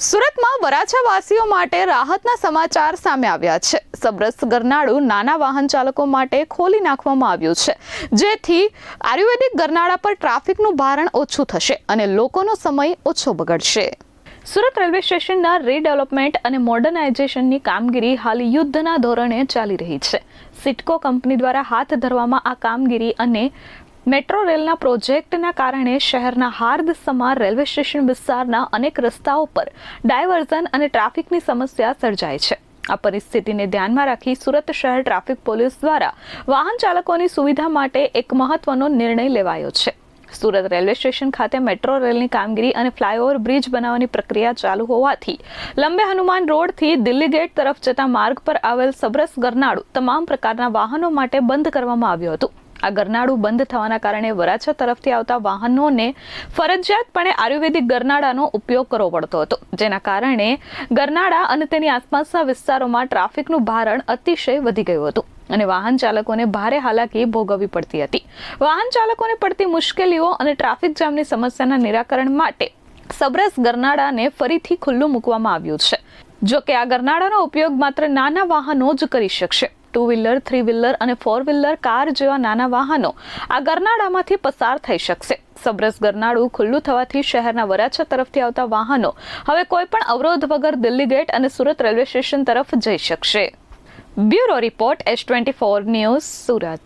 સુરતમાં વરાછાવાસીઓ માટે રાહતના સમાચાર સામે આવ્યા છે। સબરસ ગરનાળું નાના વાહન ચાલકો માટે ખોલી નાખવામાં આવ્યું છે, જેથી આયુર્વેદિક ગરનાળા પર ટ્રાફિકનું ભારણ ઓછું થશે અને લોકોનો સમય ઓછો બગડશે। સુરત રેલવે સ્ટેશનના રીડેવલપમેન્ટ અને મોડર્નાઇઝેશનની કામગીરી હાલ યુદ્ધના ધોરણે ચાલી રહી છે। સિટકો કંપની દ્વારા હાથ ધરવામાં આ કામગીરી અને મેટ્રો રેલના પ્રોજેક્ટના કારણે શહેરના હાર્દસમા રેલવે સ્ટેશન વિસ્તારના અનેક રસ્તાઓ પર ડાયવર્ઝન અને ટ્રાફિકની સમસ્યા સર્જાય છે। આ પરિસ્થિતિને ધ્યાનમાં રાખી સુરત શહેર ટ્રાફિક પોલીસ દ્વારા વાહન ચાલકોની સુવિધા માટે એક મહત્વનો નિર્ણય લેવાયો છે। સુરત રેલવે સ્ટેશન ખાતે મેટ્રો રેલની કામગીરી અને ફ્લાયઓવર બ્રિજ બનાવવાની પ્રક્રિયા ચાલુ હોવાથી લંબે હનુમાન રોડથી દિલ્હી ગેટ તરફ જતા માર્ગ પર આવેલ સબરસ ગરનાળું તમામ પ્રકારના વાહનો માટે બંધ કરવામાં આવ્યું હતું। આ ગરનાળું બંધ થવાના કારણે વરાછા તરફથી આવતા વાહનોને ફરજિયાતપણે આયુર્વેદિક ગરનાળાનો ઉપયોગ કરવો પડતો હતો, જેના કારણે ગરનાળા અને તેની આસપાસના વિસ્તારોમાં ટ્રાફિકનું ભારણ અતિશય વધી ગયું હતું અને વાહન ચાલકોને ભારે હાલાકી ભોગવવી પડતી હતી। વાહન ચાલકોને પડતી મુશ્કેલીઓ અને ટ્રાફિક જામની સમસ્યાના નિરાકરણ માટે સબરસ ગરનાળાને ફરીથી ખુલ્લું મૂકવામાં આવ્યું છે। જો કે આ ગરનાળાનો ઉપયોગ માત્ર નાના વાહનો જ કરી શકશે। 2 વ્હીલર, 3 વ્હીલર અને 4 વ્હીલર કાર જેવા નાના વાહનો આ ગરનાળામાંથી પસાર થઈ શકશે। સબરસ ગરનાળું ખુલ્લું થવાથી શહેરના વરાછા તરફથી આવતા વાહનો હવે કોઈ પણ અવરોધ વગર દિલ્હી ગેટ અને સુરત રેલવે સ્ટેશન તરફ જઈ શકશે। Bureau report S24 news, Surat.